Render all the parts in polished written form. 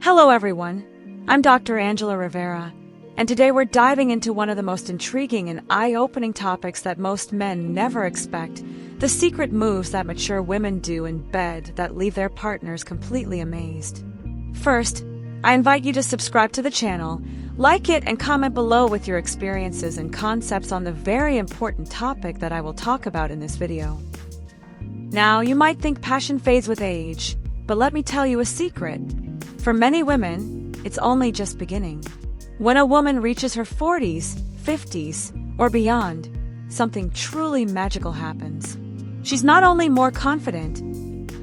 Hello everyone, I'm Dr. Angela Rivera, and today we're diving into one of the most intriguing and eye-opening topics that most men never expect, the secret moves that mature women do in bed that leave their partners completely amazed. First, I invite you to subscribe to the channel, like it, and comment below with your experiences and concepts on the very important topic that I will talk about in this video. Now, you might think passion fades with age, but let me tell you a secret. For many women, it's only just beginning. When a woman reaches her 40s, 50s, or beyond, something truly magical happens. She's not only more confident,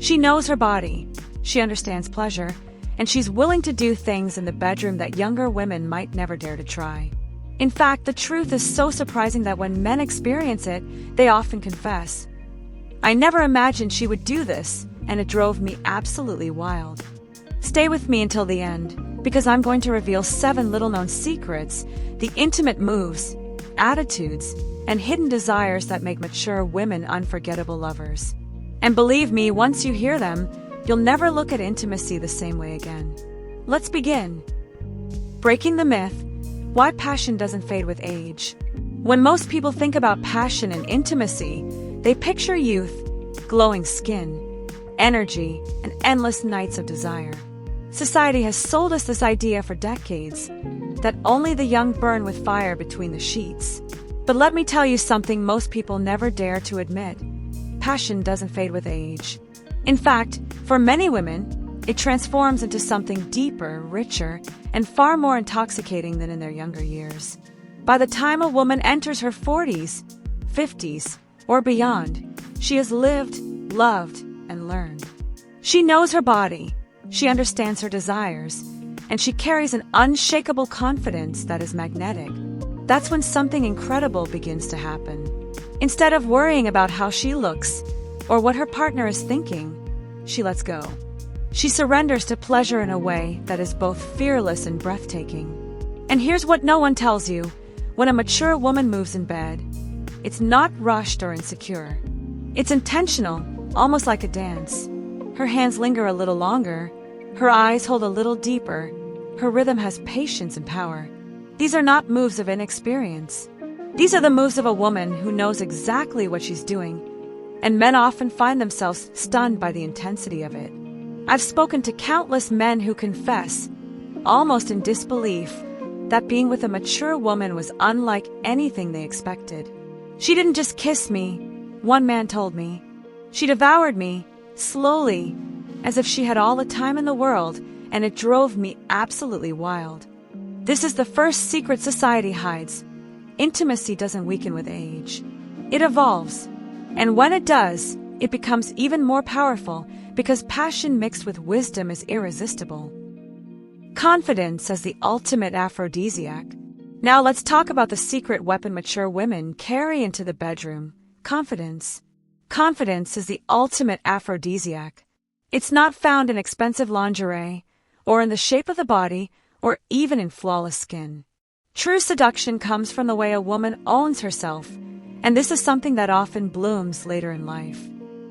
she knows her body, she understands pleasure, and she's willing to do things in the bedroom that younger women might never dare to try. In fact, the truth is so surprising that when men experience it, they often confess, "I never imagined she would do this, and it drove me absolutely wild." Stay with me until the end, because I'm going to reveal 7 little-known secrets, the intimate moves, attitudes, and hidden desires that make mature women unforgettable lovers. And believe me, once you hear them, you'll never look at intimacy the same way again. Let's begin. Breaking the myth, why passion doesn't fade with age. When most people think about passion and intimacy, they picture youth, glowing skin, energy, and endless nights of desire. Society has sold us this idea for decades, that only the young burn with fire between the sheets. But let me tell you something most people never dare to admit. Passion doesn't fade with age. In fact, for many women, it transforms into something deeper, richer, and far more intoxicating than in their younger years. By the time a woman enters her 40s, 50s, or beyond, she has lived, loved, and learned. She knows her body, she understands her desires, and she carries an unshakable confidence that is magnetic. That's when something incredible begins to happen. Instead of worrying about how she looks or what her partner is thinking, she lets go. She surrenders to pleasure in a way that is both fearless and breathtaking. And here's what no one tells you. When a mature woman moves in bed, it's not rushed or insecure. It's intentional, almost like a dance. Her hands linger a little longer, her eyes hold a little deeper, her rhythm has patience and power. These are not moves of inexperience. These are the moves of a woman who knows exactly what she's doing, and men often find themselves stunned by the intensity of it. I've spoken to countless men who confess, almost in disbelief, that being with a mature woman was unlike anything they expected. "She didn't just kiss me," one man told me. "She devoured me, slowly, as if she had all the time in the world, and it drove me absolutely wild." This is the first secret society hides. Intimacy doesn't weaken with age. It evolves. And when it does, it becomes even more powerful because passion mixed with wisdom is irresistible. Confidence as the ultimate aphrodisiac. Now let's talk about the secret weapon mature women carry into the bedroom. Confidence. Confidence is the ultimate aphrodisiac. It's not found in expensive lingerie, or in the shape of the body, or even in flawless skin. True seduction comes from the way a woman owns herself, and this is something that often blooms later in life.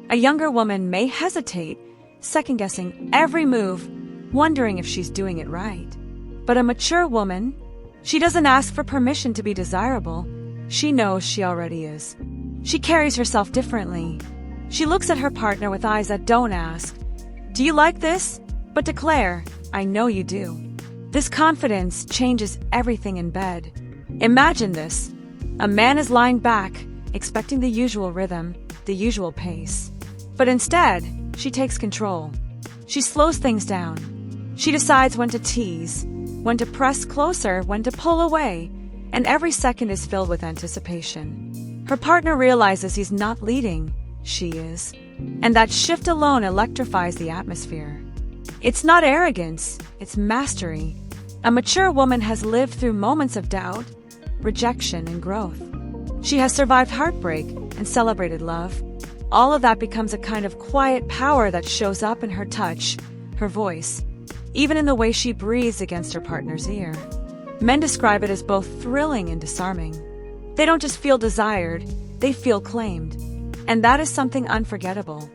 A younger woman may hesitate, second-guessing every move, wondering if she's doing it right. But a mature woman, she doesn't ask for permission to be desirable. She knows she already is. She carries herself differently. She looks at her partner with eyes that don't ask, "Do you like this?" but declare, "I know you do." This confidence changes everything in bed. Imagine this. A man is lying back, expecting the usual rhythm, the usual pace. But instead, she takes control. She slows things down. She decides when to tease, when to press closer, when to pull away, and every second is filled with anticipation. Her partner realizes he's not leading, she is. And that shift alone electrifies the atmosphere. It's not arrogance, it's mastery. A mature woman has lived through moments of doubt, rejection, and growth. She has survived heartbreak and celebrated love. All of that becomes a kind of quiet power that shows up in her touch, her voice, even in the way she breathes against her partner's ear. Men describe it as both thrilling and disarming. They don't just feel desired, they feel claimed. And that is something unforgettable.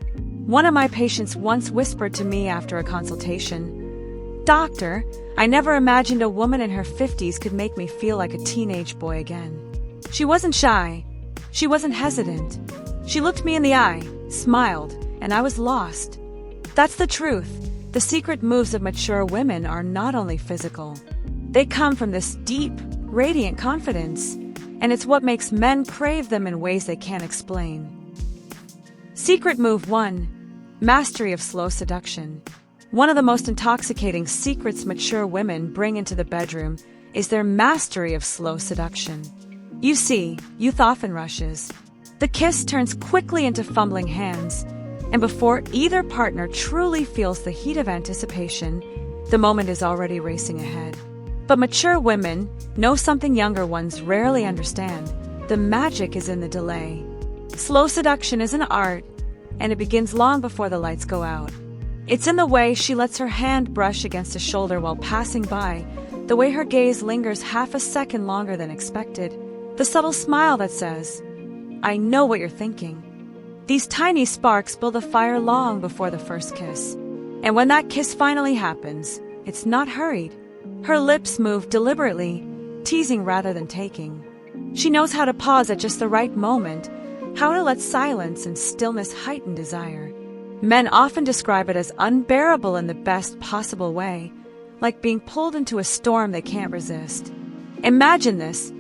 One of my patients once whispered to me after a consultation, Doctor, I never imagined a woman in her 50s could make me feel like a teenage boy again. She wasn't shy. She wasn't hesitant. She looked me in the eye, smiled, and I was lost. That's the truth. The secret moves of mature women are not only physical. They come from this deep, radiant confidence, and it's what makes men crave them in ways they can't explain. Secret move 1. Mastery of slow seduction. One of the most intoxicating secrets mature women bring into the bedroom is their mastery of slow seduction. You see, youth often rushes. The kiss turns quickly into fumbling hands, and before either partner truly feels the heat of anticipation, the moment is already racing ahead. But mature women know something younger ones rarely understand. The magic is in the delay. Slow seduction is an art, and it begins long before the lights go out. It's in the way she lets her hand brush against a shoulder while passing by, the way her gaze lingers half a second longer than expected, the subtle smile that says, "I know what you're thinking." These tiny sparks build a fire long before the first kiss. And when that kiss finally happens, it's not hurried. Her lips move deliberately, teasing rather than taking. She knows how to pause at just the right moment, how to let silence and stillness heighten desire. Men often describe it as unbearable in the best possible way, like being pulled into a storm they can't resist. Imagine this.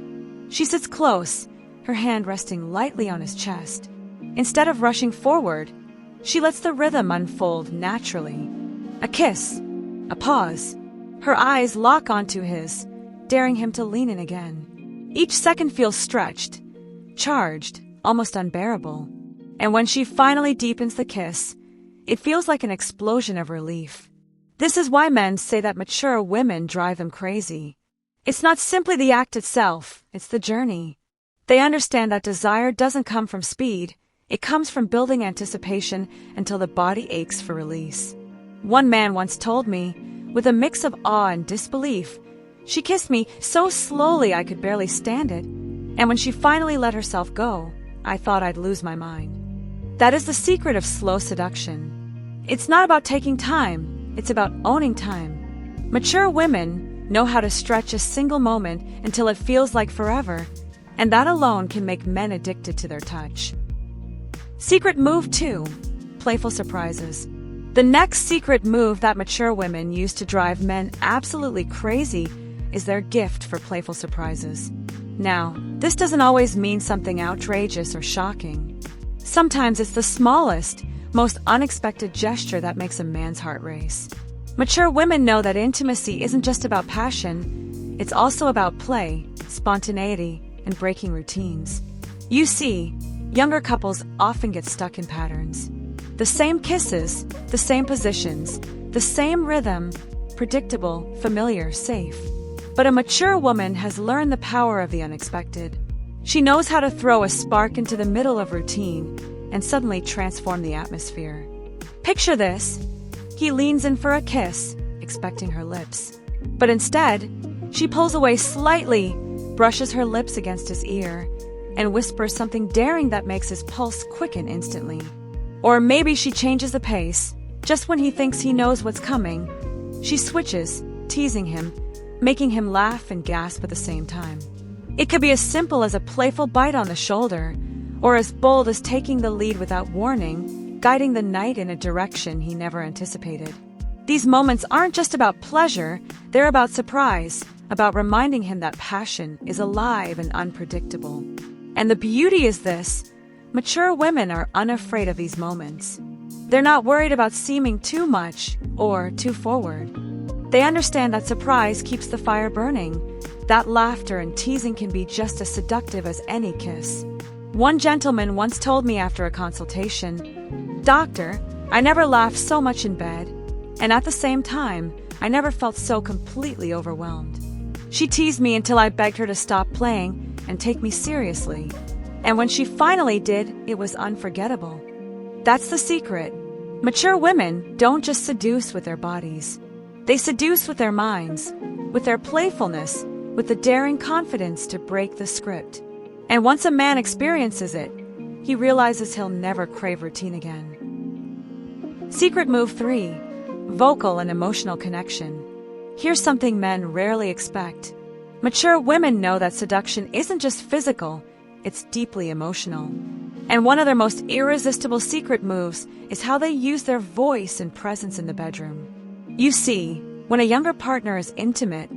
She sits close, her hand resting lightly on his chest. Instead of rushing forward, she lets the rhythm unfold naturally. A kiss, a pause. Her eyes lock onto his, daring him to lean in again. Each second feels stretched, charged, almost unbearable. And when she finally deepens the kiss, it feels like an explosion of relief. This is why men say that mature women drive them crazy. It's not simply the act itself, it's the journey. They understand that desire doesn't come from speed, it comes from building anticipation until the body aches for release. One man once told me, with a mix of awe and disbelief, "She kissed me so slowly I could barely stand it, and when she finally let herself go, I thought I'd lose my mind." That is the secret of slow seduction. It's not about taking time, it's about owning time. Mature women know how to stretch a single moment until it feels like forever, and that alone can make men addicted to their touch. Secret move 2. Playful surprises. The next secret move that mature women use to drive men absolutely crazy is their gift for playful surprises. Now, this doesn't always mean something outrageous or shocking. Sometimes it's the smallest, most unexpected gesture that makes a man's heart race. Mature women know that intimacy isn't just about passion, it's also about play, spontaneity, and breaking routines. You see, younger couples often get stuck in patterns. The same kisses, the same positions, the same rhythm, predictable, familiar, safe. But a mature woman has learned the power of the unexpected. She knows how to throw a spark into the middle of routine and suddenly transform the atmosphere. Picture this. He leans in for a kiss, expecting her lips. But instead, she pulls away slightly, brushes her lips against his ear, and whispers something daring that makes his pulse quicken instantly. Or maybe she changes the pace. Just when he thinks he knows what's coming, she switches, teasing him, making him laugh and gasp at the same time. It could be as simple as a playful bite on the shoulder, or as bold as taking the lead without warning, guiding the night in a direction he never anticipated. These moments aren't just about pleasure, they're about surprise, about reminding him that passion is alive and unpredictable. And the beauty is this. Mature women are unafraid of these moments. They're not worried about seeming too much or too forward. They understand that surprise keeps the fire burning, that laughter and teasing can be just as seductive as any kiss. One gentleman once told me after a consultation, "Doctor, I never laughed so much in bed, and at the same time, I never felt so completely overwhelmed." She teased me until I begged her to stop playing and take me seriously. And when she finally did, it was unforgettable. That's the secret. Mature women don't just seduce with their bodies. They seduce with their minds, with their playfulness, with the daring confidence to break the script. And once a man experiences it, he realizes he'll never crave routine again. Secret move 3. Vocal and emotional connection. here's something men rarely expect. Mature women know that seduction isn't just physical, it's deeply emotional. And one of their most irresistible secret moves is how they use their voice and presence in the bedroom. You see, when a younger partner is intimate,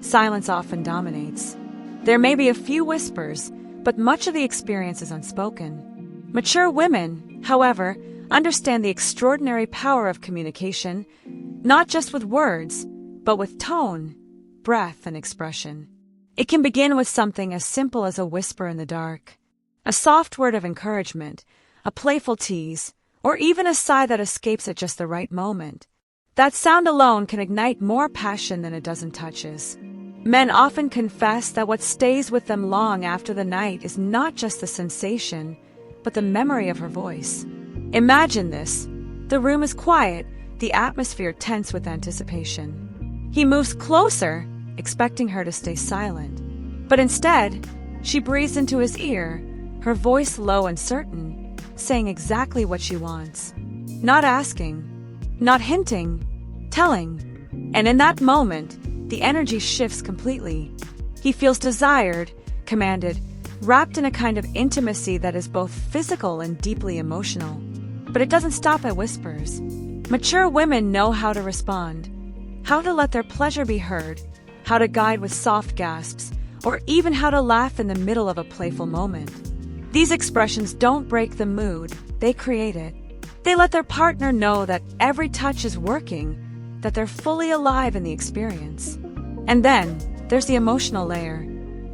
silence often dominates. There may be a few whispers, but much of the experience is unspoken. Mature women, however, understand the extraordinary power of communication, not just with words, but with tone, breath, and expression. It can begin with something as simple as a whisper in the dark, a soft word of encouragement, a playful tease, or even a sigh that escapes at just the right moment. That sound alone can ignite more passion than a dozen touches. Men often confess that what stays with them long after the night is not just the sensation, but the memory of her voice. Imagine this. The room is quiet, the atmosphere tense with anticipation. He moves closer, expecting her to stay silent. But instead, she breathes into his ear, her voice low and certain, saying exactly what she wants. Not asking, not hinting, telling. And in that moment, the energy shifts completely. He feels desired, commanded, wrapped in a kind of intimacy that is both physical and deeply emotional. But it doesn't stop at whispers. Mature women know how to respond, how to let their pleasure be heard, how to guide with soft gasps, or even how to laugh in the middle of a playful moment. These expressions don't break the mood, they create it. They let their partner know that every touch is working, that they're fully alive in the experience. And then, there's the emotional layer.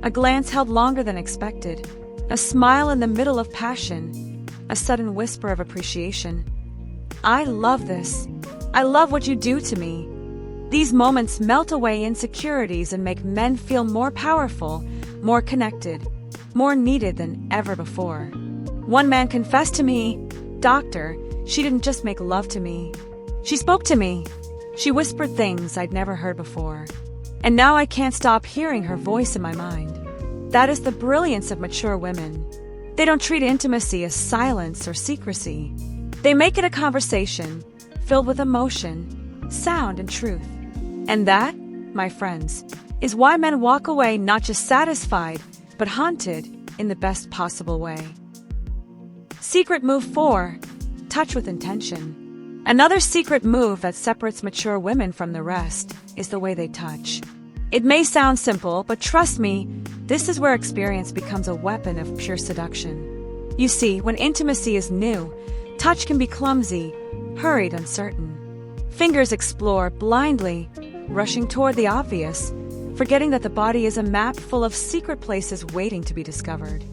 A glance held longer than expected, a smile in the middle of passion, a sudden whisper of appreciation. I love this. I love what you do to me. These moments melt away insecurities and make men feel more powerful, more connected, more needed than ever before. One man confessed to me, "Doctor, she didn't just make love to me. She spoke to me. She whispered things I'd never heard before. And now I can't stop hearing her voice in my mind." That is the brilliance of mature women. They don't treat intimacy as silence or secrecy. They make it a conversation filled with emotion, sound, and truth. And that, my friends, is why men walk away not just satisfied, but haunted in the best possible way. Secret move 4. Touch with intention. Another secret move that separates mature women from the rest is the way they touch. It may sound simple, but trust me, this is where experience becomes a weapon of pure seduction. You see, when intimacy is new, touch can be clumsy, hurried, uncertain. Fingers explore blindly, rushing toward the obvious, forgetting that the body is a map full of secret places waiting to be discovered.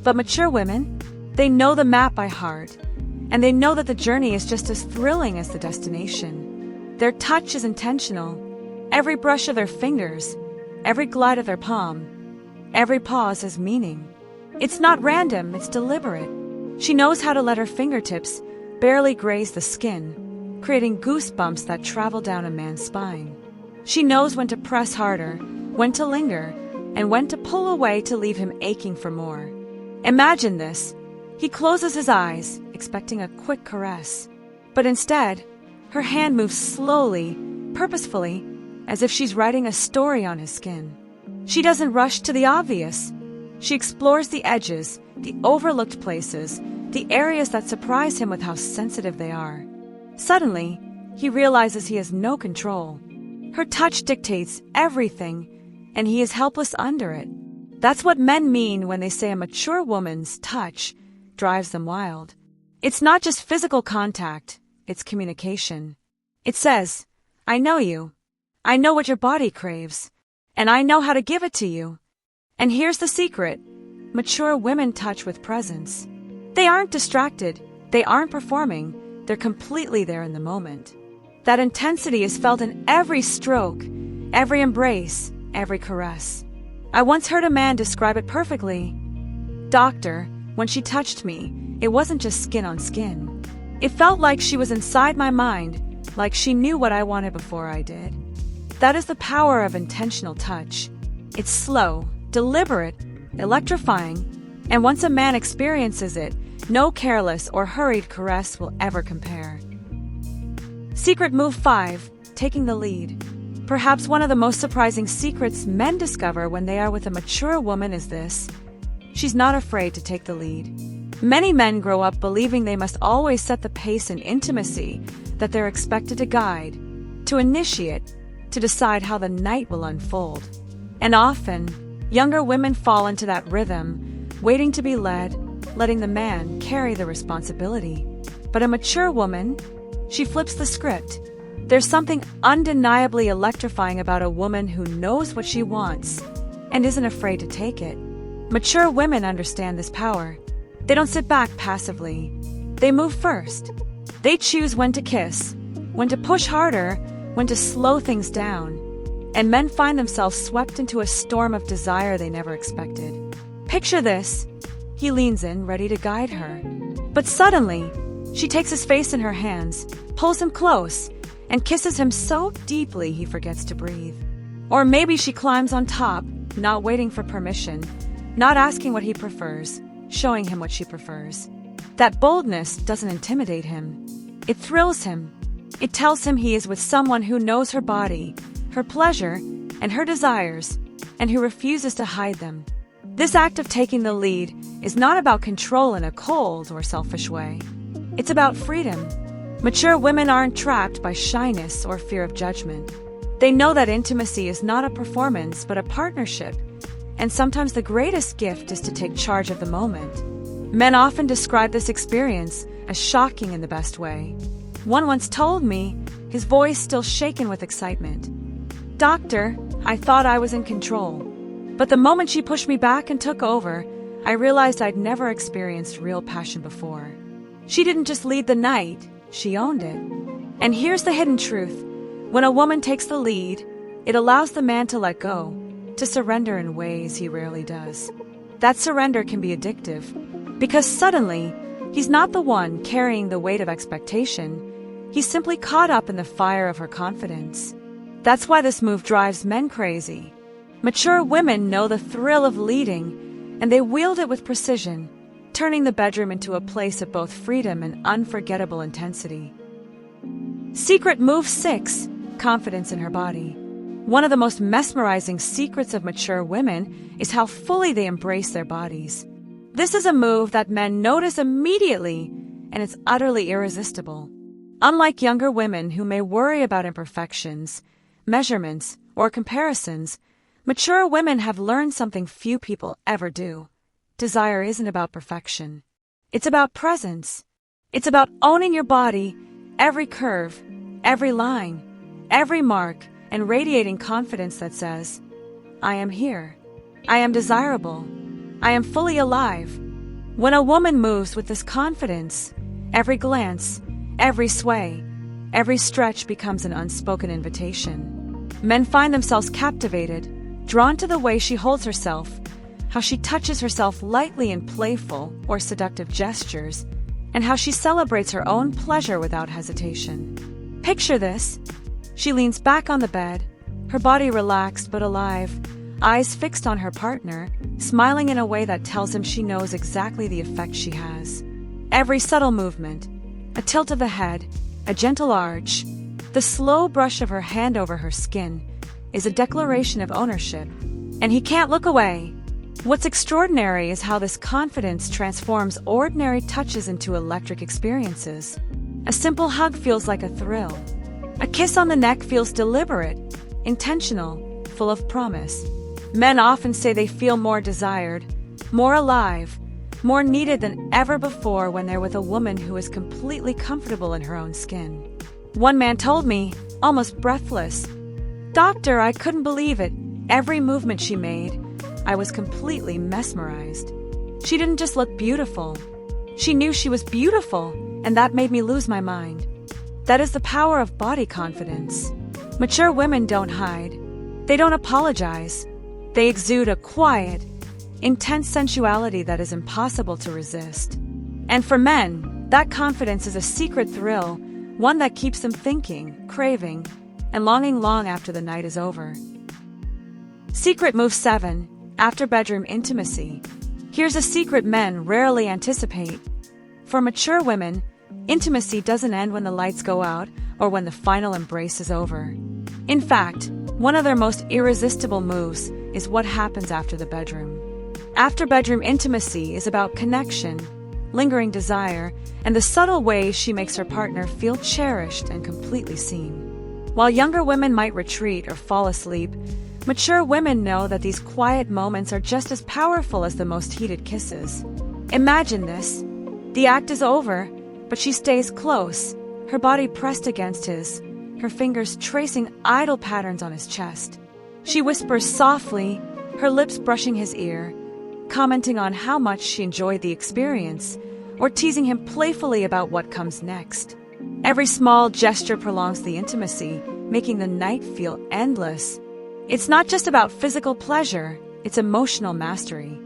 But mature women, they know the map by heart, and they know that the journey is just as thrilling as the destination. Their touch is intentional. Every brush of their fingers, every glide of their palm, every pause has meaning. It's not random, it's deliberate. She knows how to let her fingertips barely graze the skin, creating goosebumps that travel down a man's spine. She knows when to press harder, when to linger, and when to pull away to leave him aching for more. Imagine this. He closes his eyes, expecting a quick caress. But instead, her hand moves slowly, purposefully, as if she's writing a story on his skin. She doesn't rush to the obvious. She explores the edges, the overlooked places, the areas that surprise him with how sensitive they are. Suddenly, he realizes he has no control. Her touch dictates everything, and he is helpless under it. That's what men mean when they say a mature woman's touch drives them wild. It's not just physical contact, it's communication. It says, I know you. I know what your body craves, and I know how to give it to you. And here's the secret. Mature women touch with presence. They aren't distracted. They aren't performing. They're completely there in the moment. That intensity is felt in every stroke, every embrace, every caress. I once heard a man describe it perfectly. Doctor, when she touched me, it wasn't just skin on skin. It felt like she was inside my mind, like she knew what I wanted before I did. That is the power of intentional touch. It's slow, deliberate, electrifying, and once a man experiences it, no careless or hurried caress will ever compare. Secret move 5, taking the lead. perhaps one of the most surprising secrets men discover when they are with a mature woman is this: she's not afraid to take the lead. Many men grow up believing they must always set the pace in intimacy, that they're expected to guide, to initiate, to decide how the night will unfold. And often, younger women fall into that rhythm, waiting to be led, letting the man carry the responsibility. But a mature woman, she flips the script. There's something undeniably electrifying about a woman who knows what she wants and isn't afraid to take it. Mature women understand this power. They don't sit back passively. They move first. They choose when to kiss, when to push harder, when to slow things down. And men find themselves swept into a storm of desire they never expected. Picture this. He leans in, ready to guide her. But suddenly, she takes his face in her hands, pulls him close, and kisses him so deeply he forgets to breathe. Or maybe she climbs on top, not waiting for permission, not asking what he prefers, showing him what she prefers. That boldness doesn't intimidate him. It thrills him. It tells him he is with someone who knows her body, her pleasure, and her desires, and who refuses to hide them. This act of taking the lead is not about control in a cold or selfish way. It's about freedom. Mature women aren't trapped by shyness or fear of judgment. They know that intimacy is not a performance but a partnership, and sometimes the greatest gift is to take charge of the moment. Men often describe this experience as shocking in the best way. One once told me, his voice still shaken with excitement, "Doctor, I thought I was in control. But the moment she pushed me back and took over, I realized I'd never experienced real passion before." She didn't just lead the night, she owned it. And here's the hidden truth. When a woman takes the lead, it allows the man to let go, to surrender in ways he rarely does. That surrender can be addictive, because suddenly, he's not the one carrying the weight of expectation. He's simply caught up in the fire of her confidence. That's why this move drives men crazy. Mature women know the thrill of leading, and they wield it with precision, turning the bedroom into a place of both freedom and unforgettable intensity. Secret move 6: confidence in her body. One of the most mesmerizing secrets of mature women is how fully they embrace their bodies. This is a move that men notice immediately, and it's utterly irresistible. Unlike younger women who may worry about imperfections, measurements, or comparisons, mature women have learned something few people ever do. Desire isn't about perfection. It's about presence. It's about owning your body, every curve, every line, every mark, and radiating confidence that says, "I am here. I am desirable. I am fully alive." When a woman moves with this confidence, every glance, every sway, every stretch becomes an unspoken invitation. Men find themselves captivated, drawn to the way she holds herself, how she touches herself lightly in playful or seductive gestures, and how she celebrates her own pleasure without hesitation. Picture this. She leans back on the bed, her body relaxed but alive, eyes fixed on her partner, smiling in a way that tells him she knows exactly the effect she has. Every subtle movement, a tilt of the head, a gentle arch, the slow brush of her hand over her skin, is a declaration of ownership, and he can't look away. What's extraordinary is how this confidence transforms ordinary touches into electric experiences. A simple hug feels like a thrill. A kiss on the neck feels deliberate, intentional, full of promise. Men often say they feel more desired, more alive, more needed than ever before when they're with a woman who is completely comfortable in her own skin. One man told me, almost breathless, "Doctor, I couldn't believe it. Every movement she made, I was completely mesmerized. She didn't just look beautiful. She knew she was beautiful, and that made me lose my mind." That is the power of body confidence. Mature women don't hide. They don't apologize. They exude a quiet, intense sensuality that is impossible to resist. And for men, that confidence is a secret thrill, one that keeps them thinking, craving, and longing long after the night is over. Secret move 7: after bedroom intimacy. Here's a secret men rarely anticipate. For mature women, intimacy doesn't end when the lights go out or when the final embrace is over. In fact, One of their most irresistible moves is what happens after the bedroom. After bedroom intimacy is about connection, lingering desire, and the subtle ways she makes her partner feel cherished and completely seen. While younger women might retreat or fall asleep, mature women know that these quiet moments are just as powerful as the most heated kisses. Imagine this. The act is over, but she stays close, her body pressed against his, her fingers tracing idle patterns on his chest. She whispers softly, her lips brushing his ear, commenting on how much she enjoyed the experience, or teasing him playfully about what comes next. Every small gesture prolongs the intimacy, making the night feel endless. It's not just about physical pleasure, it's emotional mastery.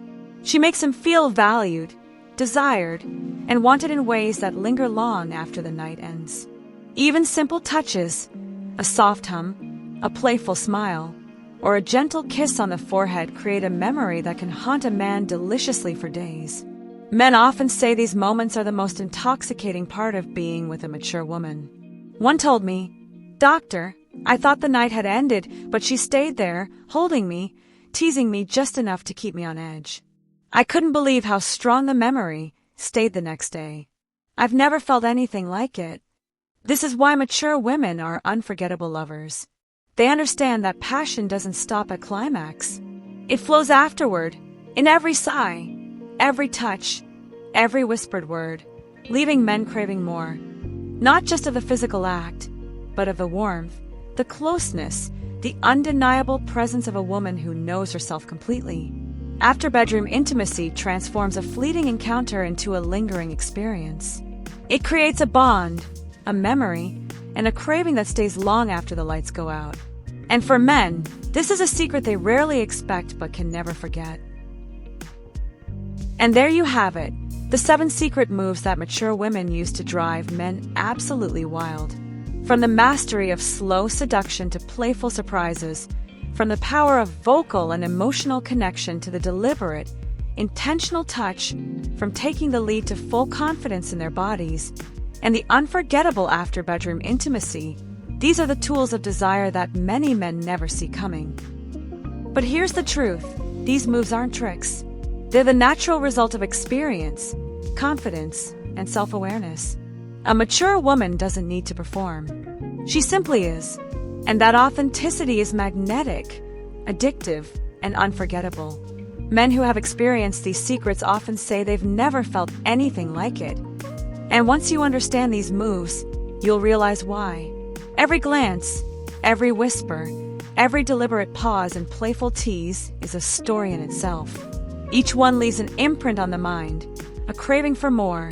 She makes him feel valued, desired, and wanted in ways that linger long after the night ends. Even simple touches, a soft hum, a playful smile, or a gentle kiss on the forehead create a memory that can haunt a man deliciously for days. Men often say these moments are the most intoxicating part of being with a mature woman. One told me, "Doctor, I thought the night had ended, but she stayed there, holding me, teasing me just enough to keep me on edge. I couldn't believe how strong the memory stayed the next day. I've never felt anything like it." This is why mature women are unforgettable lovers. They understand that passion doesn't stop at climax. It flows afterward, in every sigh, every touch, every whispered word, leaving men craving more, not just of the physical act, but of the warmth, the closeness, the undeniable presence of a woman who knows herself completely. After bedroom intimacy transforms a fleeting encounter into a lingering experience. It creates a bond, a memory, and a craving that stays long after the lights go out. And for men, this is a secret they rarely expect but can never forget. And there you have it, the 7 secret moves that mature women use to drive men absolutely wild. From the mastery of slow seduction to playful surprises, from the power of vocal and emotional connection to the deliberate, intentional touch, from taking the lead to full confidence in their bodies, and the unforgettable after-bedroom intimacy, these are the tools of desire that many men never see coming. But here's the truth, these moves aren't tricks. They're the natural result of experience, confidence, and self-awareness. A mature woman doesn't need to perform. She simply is. And that authenticity is magnetic, addictive, and unforgettable. Men who have experienced these secrets often say they've never felt anything like it. And once you understand these moves, you'll realize why. Every glance, every whisper, every deliberate pause and playful tease is a story in itself. Each one leaves an imprint on the mind, a craving for more,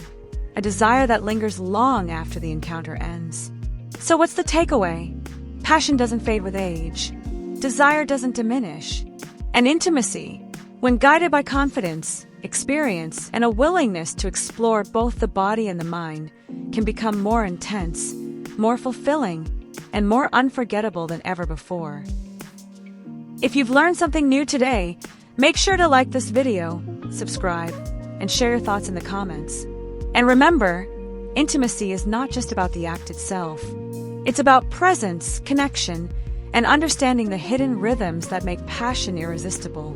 a desire that lingers long after the encounter ends. So what's the takeaway? Passion doesn't fade with age. Desire doesn't diminish. And intimacy, when guided by confidence, experience, and a willingness to explore both the body and the mind, can become more intense, more fulfilling, and more unforgettable than ever before. If you've learned something new today, make sure to like this video, subscribe, and share your thoughts in the comments. And remember, intimacy is not just about the act itself. It's about presence, connection, and understanding the hidden rhythms that make passion irresistible.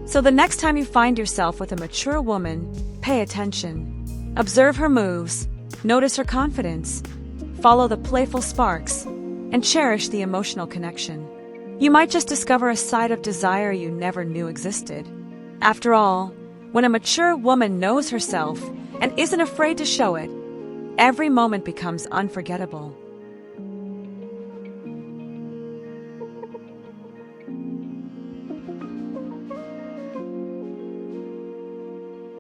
So the next time you find yourself with a mature woman, pay attention. Observe her moves, notice her confidence, follow the playful sparks, and cherish the emotional connection. You might just discover a side of desire you never knew existed. After all, when a mature woman knows herself and isn't afraid to show it, every moment becomes unforgettable.